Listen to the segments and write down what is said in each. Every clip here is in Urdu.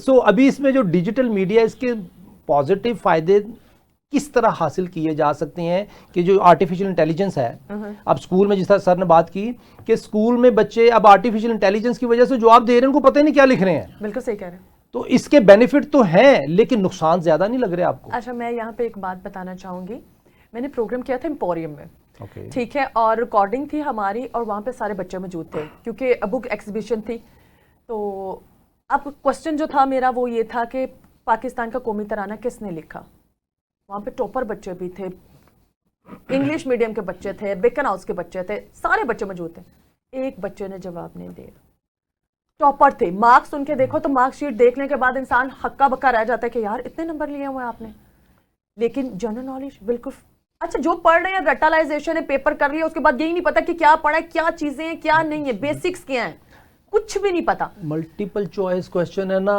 سو ابھی اس میں جو ڈیجیٹل میڈیا اس کے پازیٹیو فائدے کس طرح حاصل کیے جا سکتے ہیں کہ جو آرٹیفیشل انٹیلیجنس ہے اب اسکول میں جس طرح سر نے بات کی کہ اسکول میں بچے اب آرٹیفیشل انٹیلیجنس کی وجہ سے جو آپ دے رہے ہیں ان کو پتہ ہی نہیں کیا لکھ رہے ہیں. بالکل صحیح کہہ رہے ہیں. تو اس کے بینیفٹ تو ہیں لیکن نقصان زیادہ نہیں لگ رہے آپ کو؟ اچھا میں یہاں پہ ایک بات بتانا چاہوں گی. میں نے پروگرام کیا تھا ایمپوریم میں, ٹھیک ہے, اور ریکارڈنگ تھی ہماری اور وہاں پہ سارے بچے موجود تھے کیونکہ بک ایگزیبیشن تھی. تو اب کوسچن جو تھا میرا وہ یہ تھا کہ پاکستان کا قومی ترانہ کس نے لکھا. وہاں پہ ٹاپر بچے بھی تھے, انگلش میڈیم کے بچے تھے, بیکن ہاؤس کے بچے تھے, سارے بچے موجود تھے. ایک بچے نے جواب نہیں دیا. ٹاپر تھے, مارکس ان کے دیکھو تو مارکس شیٹ دیکھنے کے بعد انسان ہکا بکا رہ جاتا ہے کہ یار اتنے نمبر لیے ہوئے آپ نے. لیکن جنرل نالج بالکل اچھا جو پڑھ رہے ہیں رٹالائزیشن ہے, پیپر کر لیا, اس کے بعد یہی نہیں پتا کہ کیا پڑھا ہے, کیا چیزیں ہیں, کیا نہیں ہے, بیسکس کیا ہیں, کچھ بھی نہیں پتا. ملٹیپل چوائس کوسچن ہے نا,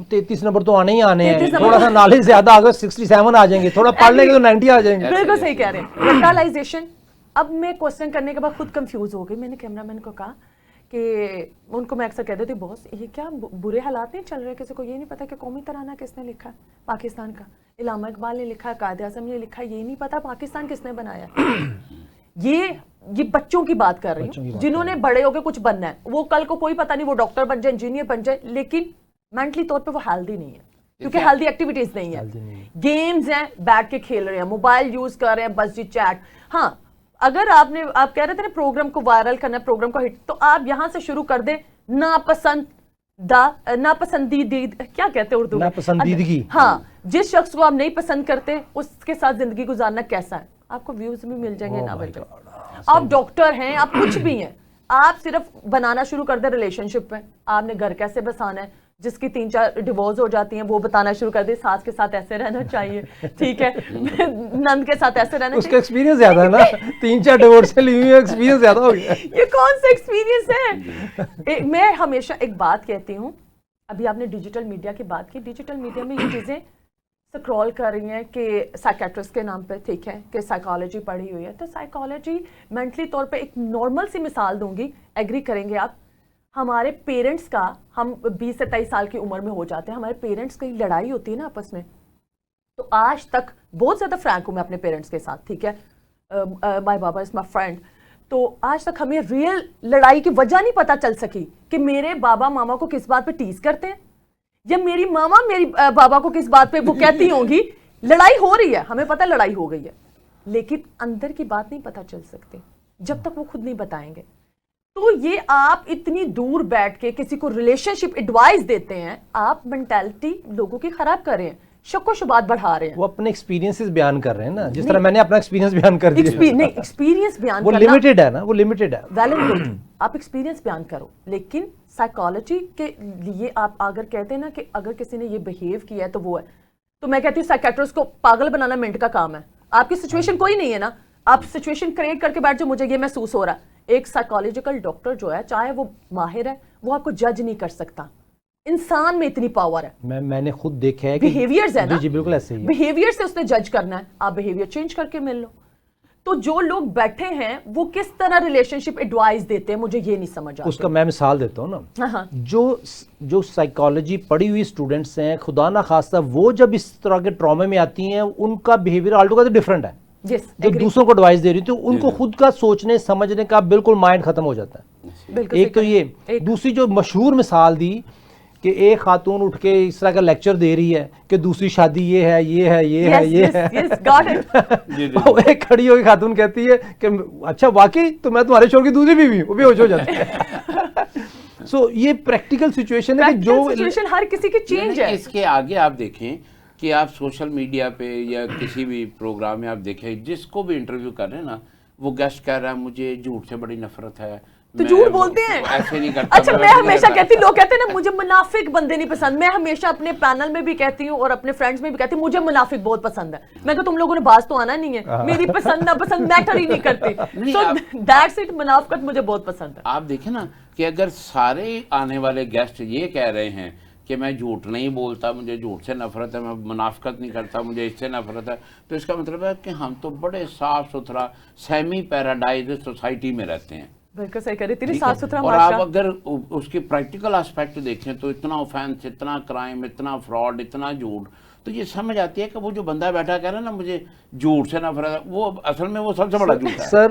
33 نمبر تو آنے ہی آنے ہیں, تھوڑا سا نالج زیادہ آگے 67 آ جائیں گے, تھوڑا پڑھ لیں گے تو 90 آ جائیں گے. بالکل صحیح کہہ رہے ہیں, رٹالائزیشن. اب میں کوسچن کرنے کے بعد خود کنفیوز ہو گئی. میں نے کیمرہ مین کو کہا کہ ان کو میں اکثر کہہ دیتی باس یہ کیا برے حالات نہیں چل رہے, کسی کو یہ نہیں پتا کہ قومی ترانہ کس نے لکھا ہے پاکستان کا, علامہ اقبال نے لکھا ہے, قائد اعظم نے لکھا ہے, یہ نہیں پتا پاکستان کس نے بنایا ہے. یہ بچوں کی بات کر رہی ہوں جنہوں نے بڑے ہو کے کچھ بننا ہے. وہ کل کو کوئی پتہ نہیں وہ ڈاکٹر بن جائے, انجینئر بن جائے, لیکن مینٹلی طور پہ وہ ہیلدی نہیں ہے کیونکہ ہیلدی ایکٹیویٹیز نہیں ہے. گیمز ہیں, بیٹھ کے کھیل رہے ہیں, موبائل یوز کر رہے ہیں, بس جی چیٹ. ہاں اگر آپ کہہ رہے تھے نا پروگرام کو وائرل کرنا, پروگرام کو ہٹ, تو آپ یہاں سے شروع کر دیں. ناپسندیدگی کیا کہتے ہیں اردو, ناپسندیدگی. ہاں, جس شخص کو آپ نہیں پسند کرتے اس کے ساتھ زندگی گزارنا کیسا ہے. آپ کو ویوز بھی مل جائیں گے نا بلکہ. آپ ڈاکٹر ہیں, آپ کچھ بھی ہیں, آپ صرف بنانا شروع کر دیں ریلیشن شپ میں. آپ نے گھر کیسے بسانا ہے, جس کی 3-4 ڈیورس ہو جاتی ہیں وہ بتانا شروع کر دیں. ساس کے ساتھ ایسے رہنا چاہیے, ٹھیک ہے, نند کے ساتھ ایسے رہنا چاہیے. اس کا ایکسپیرینس زیادہ ہے نا, 3-4 ڈیورس سے لی ہوئی ایکسپیرینس زیادہ ہو گیا. یہ کون سا ایکسپیرینس ہے. میں ہمیشہ ایک بات کہتی ہوں, ابھی آپ نے ڈیجیٹل میڈیا کی بات کی, ڈیجیٹل میڈیا میں یہ چیزیں سکرول کر رہی ہیں کہ سائیکیٹرسٹ کے نام پہ, ٹھیک ہے, کہ سائیکالوجی پڑھی ہوئی ہے. تو سائیکالوجی مینٹلی طور پہ ایک نارمل سی مثال دوں گی, ایگری کریں گے آپ. ہمارے پیرنٹس کا, ہم 20 سے 23 سال کی عمر میں ہو جاتے ہیں, ہمارے پیرنٹس کی لڑائی ہوتی ہے نا آپس میں, تو آج تک بہت زیادہ فرینک ہوں میں اپنے پیرنٹس کے ساتھ, ٹھیک ہے, مائی بابا از مائی فرینڈ. تو آج تک ہمیں ریئل لڑائی کی وجہ نہیں پتا چل سکی کہ میرے بابا ماما کو کس بات پہ ٹیز کرتے ہیں, یا میری ماما میری بابا کو کس بات پہ وہ کہتی ہوں گی. لڑائی ہو رہی ہے, ہمیں پتا لڑائی ہو گئی ہے, لیکن اندر کی بات نہیں پتا چل سکتی جب تک وہ خود نہیں بتائیں گے. تو یہ آپ اتنی دور بیٹھ کے کسی کو ریلیشن شپ ایڈوائز دیتے ہیں, آپ مینٹالٹی لوگوں کی خراب کر رہے ہیں, شک و شبہات بڑھا رہے ہیں. وہ اپنے ایکسپیرینسز بیان کر رہے ہیں نا, جس طرح میں نے اپنا ایکسپیرینس بیان کر دیا. نہیں, ایکسپیرینس بیان وہ لمیٹڈ ہے نا, وہ لمیٹڈ ہے. ویل اینڈ گڈ, آپ ایکسپیرینس بیان کرو, لیکن سائیکالوجی کے لیے آپ اگر کہتے ہیں نا کہ اگر کسی نے یہ بہیو کیا ہے تو وہ ہے, تو میں کہتی ہوں سائیکیٹرسٹ کو پاگل بنانا منٹ کا کام ہے. آپ کی سچویشن کوئی نہیں ہے نا, آپ سچویشن کریٹ کر کے بیٹھ جو مجھے یہ محسوس ہو رہا ہے. ایک سائیکالوجیکل ڈاکٹر جو ہے, چاہے وہ ماہر ہے, وہ آپ کو جج نہیں کر سکتا. انسان میں اتنی پاور ہے. میں نے خود دیکھا ہے بیہیویئرز ہے نا, جی بالکل ایسے ہی, بیہیویئر سے اس نے جج کرنا ہے. آپ بیہیویئر چینج کر کے مل لو. تو جو لوگ بیٹھے ہیں وہ کس طرح ریلیشن شپ ایڈوائز دیتے ہیں, مجھے یہ نہیں سمجھ آتا. اس کا میں مثال دیتا ہوں نا, جو سائیکالوجی پڑھی ہوئی اسٹوڈنٹس ہیں, خدا نہ خواستہ وہ جب اس طرح کے ٹرامے میں آتی ہیں, ان کا بیہیویئر آلٹوگیدر ڈفرینٹ ہے. جو دوسروں کو ایڈوائز دے رہی تھی ان کو خود کا سوچنے سمجھنے کا بالکل مائنڈ ختم ہو جاتا ہے. ایک تو یہ, دوسری جو مشہور مثال دی کہ ایک خاتون اٹھ کے اس طرح کا لیکچر دے رہی ہے کہ دوسری شادی یہ ہے, یہ ہے, یہ ہے, یہ ہے. ایک کھڑی ہوئی خاتون کہتی ہے کہ اچھا واقعی تو میں تمہارے شوہر کی دوسری بیوی, وہ بھی ہوش ہو جاتی ہے. سو یہ پریکٹیکل سچویشن ہے کہ جو ہر کسی کی چینج ہے. اس کے آگے آپ دیکھیں کہ آپ سوشل میڈیا پہ یا کسی بھی پروگرام میں آپ دیکھیں, جس کو بھی انٹرویو کر رہے ہیں نا, وہ گیسٹ کہہ رہا ہے مجھے جھوٹ سے بڑی نفرت ہے, تو جھوٹ بولتے ہیں. ایسے نہیں کرتا. اچھا میں ہمیشہ کہتی ہوں, لوگ کہتے ہیں نا مجھے منافق بندے نہیں پسند. میں ہمیشہ اپنے پینل میں بھی کہتی ہوں اور اپنے فرینڈز میں بھی کہتی ہوں مجھے منافق بہت پسند ہے. میں کہ تم لوگوں نے باز تو آنا نہیں ہے, میری پسند نہ پسند میٹر ہی نہیں کرتی. سو دیٹس اٹ, منافقت مجھے بہت پسند ہے. آپ دیکھیں نا کہ اگر سارے آنے والے گیسٹ یہ کہہ رہے ہیں کہ میں جھوٹ نہیں بولتا, مجھے جھوٹ سے نفرت ہے, میں منافقت نہیں کرتا, مجھے اس سے نفرت ہے, تو اس کا مطلب ہے کہ ہم تو بڑے صاف ستھرا سیمی پیراڈائز سوسائٹی میں رہتے ہیں. بالکل صحیح کہہ رہے, اتنی صاف ستھرا اور آپ معاشرہ. اگر اس کے پریکٹیکل اسپیکٹ دیکھیں تو اتنا اوفینس, اتنا کرائم, اتنا فراڈ, اتنا جھوٹ, تو یہ سمجھ آتی ہے کہ وہ جو بندہ بیٹھا کہہ رہا ہے نا مجھے جھوٹ سے نفرت ہے, وہ اصل میں وہ سب سے بڑا جھوٹ ہے. سر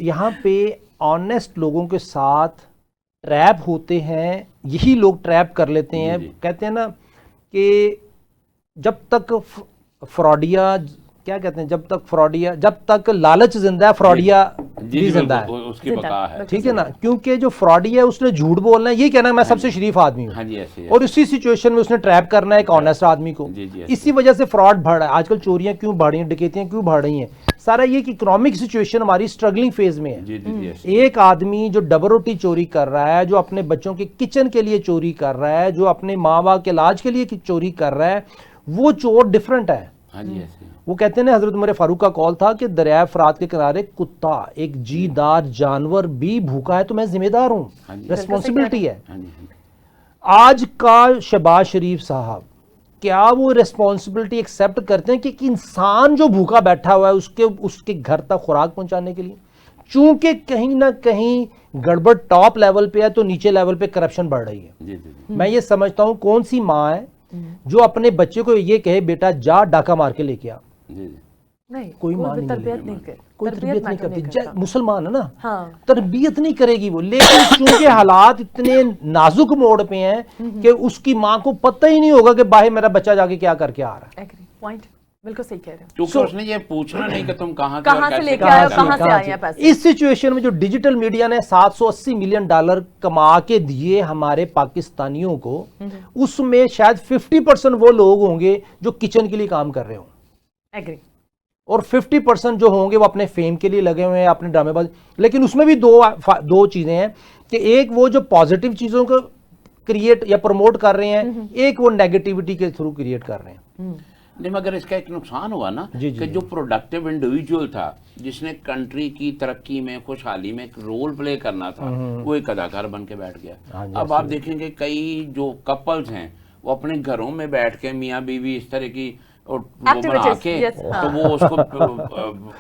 یہاں پہ آنیسٹ لوگوں کے ساتھ ٹریپ ہوتے ہیں, یہی لوگ ٹریپ کر لیتے ہیں. کہتے ہیں نا کہ جب تک فراڈیا کیا کہتے ہیں, جب تک لالچ زندہ ہے فراڈیا بھی زندہ ہے, اس کی بقا ہے. ٹھیک ہے نا, کیونکہ جو فراڈی ہے اس نے جھوٹ بولنا ہے, یہ کہنا ہے میں سب سے شریف آدمی ہوں, اور اسی سچویشن میں اس نے ٹریپ کرنا ہے ایک آنیسٹ آدمی کو. اسی وجہ سے فراڈ بڑھ رہا ہے آج کل. چوریاں کیوں بڑھ رہی ہیں, ڈکیتیاں کیوں بڑھ رہی ہیں, سارا یہ کہ اکنامک سچویشن ہماری سٹرگلنگ فیز میں ہے. ایک آدمی جو ڈبل روٹی چوری کر رہا ہے, جو اپنے بچوں کے کچن کے لیے چوری کر رہا ہے, جو اپنے ماں باپ کے علاج کے لیے چوری کر رہا ہے, وہ چور ڈفرنٹ ہے. وہ کہتے ہیں حضرت عمر فاروق کا قول تھا کہ دریائے فرات کے کنارے کتا, ایک جی دار جانور بھی بھوکا ہے تو میں ذمہ دار ہوں, ریسپانسبلٹی ہے. آج کا شہباز شریف صاحب کیا وہ ریسپانسبلٹی ایکسیپٹ کرتے ہیں کہ ایک انسان جو بھوکا بیٹھا ہوا ہے اس کے گھر تک خوراک پہنچانے کے لیے, چونکہ کہیں نہ کہیں گڑبڑ ٹاپ لیول پہ ہے تو نیچے لیول پہ کرپشن بڑھ رہی ہے. میں یہ سمجھتا ہوں کون سی ماں ہے جو اپنے بچے کو یہ کہے بیٹا جا ڈاکہ مار کے لے کے آ, کوئی ماں نہیں کوئی تربیت نہیں کرتی. مسلمان ہے نا, تربیت نہیں کرے گی وہ, لیکن چونکہ حالات اتنے نازک موڑ پہ ہیں کہ اس کی ماں کو پتہ ہی نہیں ہوگا کہ باہر میرا بچہ جا کے کیا کر کے آ رہا ہے. بالکل صحیح کہہ رہے ہیں, کیونکہ اس نے یہ پوچھنا نہیں کہ تم کہاں سے لے کے آئے ہو, کہاں سے آئے ہیں پیسے. اس سچویشن میں جو ڈیجیٹل میڈیا نے $780 ملین کما کے دیے ہمارے پاکستانیوں کو, اس میں شاید 50% وہ لوگ ہوں گے جو کچن کے لیے کام کر رہے ہوں, اور 50% جو ہوں گے وہ اپنے فیم کے لیے لگے ہوئے ہیں, اپنے ڈرامے باز. لیکن اس میں بھی دو چیزیں ہیں کہ ایک وہ جو پازیٹیو چیزوں کو کریٹ یا پروموٹ کر رہے ہیں, ایک وہ نیگیٹیوٹی کے تھرو کریٹ کر رہے ہیں. نہیں, مگر اس کا ایک نقصان ہوا نا کہ جو پروڈکٹیو انڈیویجول تھا جس نے کنٹری کی ترقی میں خوشحالی میں ایک رول پلے کرنا تھا, وہ ایک اداکار بن کے بیٹھ گیا. اب آپ دیکھیں گے کئی جو کپلز ہیں وہ اپنے گھروں میں بیٹھ کے میاں بیوی اس طرح کی بنا کے تو وہ اس کو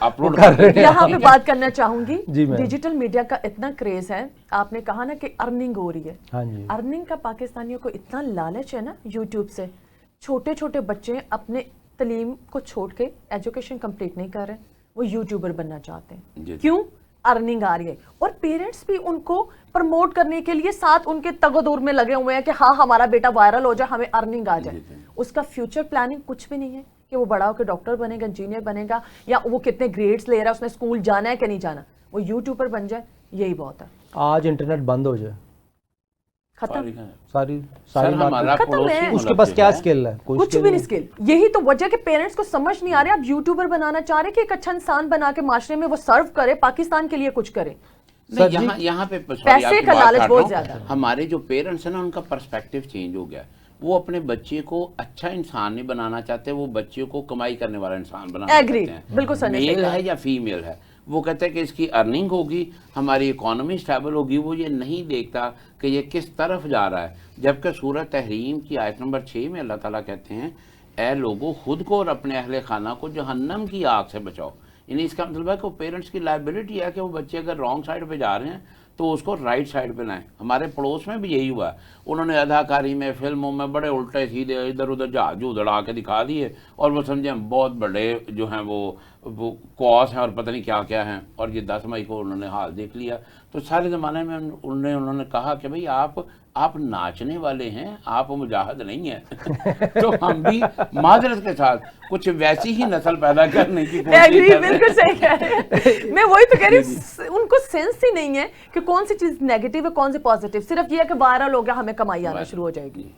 اپلوڈ کر رہے ہیں. یہاں پہ بات کرنا چاہوں گی, ڈیجیٹل میڈیا کا اتنا کریز ہے, آپ نے کہا نا کہ ارننگ ہو رہی ہے, ارننگ کا پاکستانیوں کو اتنا لالچ ہے نا یوٹیوب سے. چھوٹے چھوٹے بچے اپنے تعلیم کو چھوڑ کے ایجوکیشن کمپلیٹ نہیں کر رہے, وہ یوٹیوبر بننا چاہتے ہیں. کیوں؟ ارننگ آ رہی ہے, اور پیرنٹس بھی ان کو پروموٹ کرنے کے لیے ساتھ ان کے تگ و دور میں لگے ہوئے ہیں کہ ہاں ہمارا بیٹا وائرل ہو جائے, ہمیں ارننگ آ جائے. اس کا فیوچر پلاننگ کچھ بھی نہیں ہے کہ وہ بڑا ہو کے ڈاکٹر بنے گا, انجینئر بنے گا, یا وہ کتنے گریڈز لے رہا ہے, اس نے اسکول جانا ہے کہ نہیں جانا, وہ یوٹیوبر بن جائے, یہی بہت ہے. آج انٹرنیٹ بند ہو جائے, ختم, ساری ختم ہے. اس کے پاس کیا اسکل ہے؟ کچھ بھی نہیں اسکل. یہی تو وجہ کہ پیرنٹس کو سمجھ نہیں آ رہا. آپ یوٹیوبر بنانا چاہ رہے کہ ایک اچھا انسان بنا کے معاشرے میں وہ سرو کرے, پاکستان کے لیے کچھ کرے. یہاں پہ پیسے کا لالچ بہت زیادہ. ہمارے جو پیرنٹس ہیں نا ان کا پرسپیکٹیو چینج ہو گیا. وہ اپنے بچے کو اچھا انسان نہیں بنانا چاہتے, وہ بچے کو کمائی کرنے والا انسان بنانا چاہتے ہیں. بالکل میل ہے یا فیمیل ہے, وہ کہتے ہیں کہ اس کی ارننگ ہوگی, ہماری اکانومی سٹیبل ہوگی. وہ یہ نہیں دیکھتا کہ یہ کس طرف جا رہا ہے. جبکہ سورہ تحریم کی آیت نمبر 6 میں اللہ تعالیٰ کہتے ہیں اے لوگوں خود کو اور اپنے اہل خانہ کو جہنم کی آگ سے بچاؤ. یعنی اس کا مطلب ہے کہ پیرنٹس کی لائبلٹی ہے کہ وہ بچے اگر رانگ سائڈ پہ جا رہے ہیں تو اس کو رائٹ سائڈ پہ لائیں. ہمارے پڑوس میں بھی یہی ہوا, انہوں نے اداکاری میں فلموں میں بڑے الٹے سیدھے ادھر ادھر جہاز اڑا کے دکھا دیے, اور وہ سمجھیں بہت بڑے جو ہیں وہ کاس ہیں اور پتہ نہیں کیا کیا ہیں, اور یہ 10 مئی کو انہوں نے حال دیکھ لیا. تو سارے زمانے میں انہوں نے کہا کہ بھئی آپ ناچنے والے ہیں, آپ مجاہد نہیں ہیں. تو ہم بھی معذرت کے ساتھ کچھ ویسی ہی نسل پیدا کرنے کی کوشش کر رہے ہیں. بالکل صحیح کہہ رہے ہیں. میں وہی تو کہہ رہی ہوں, ان کو سینس ہی نہیں ہے کہ کون سی چیز نیگیٹو ہے کون سی پازیٹیو. صرف یہ ہے کہ وائرل ہو گیا ہمیں کمائی آنا شروع ہو جائے گی.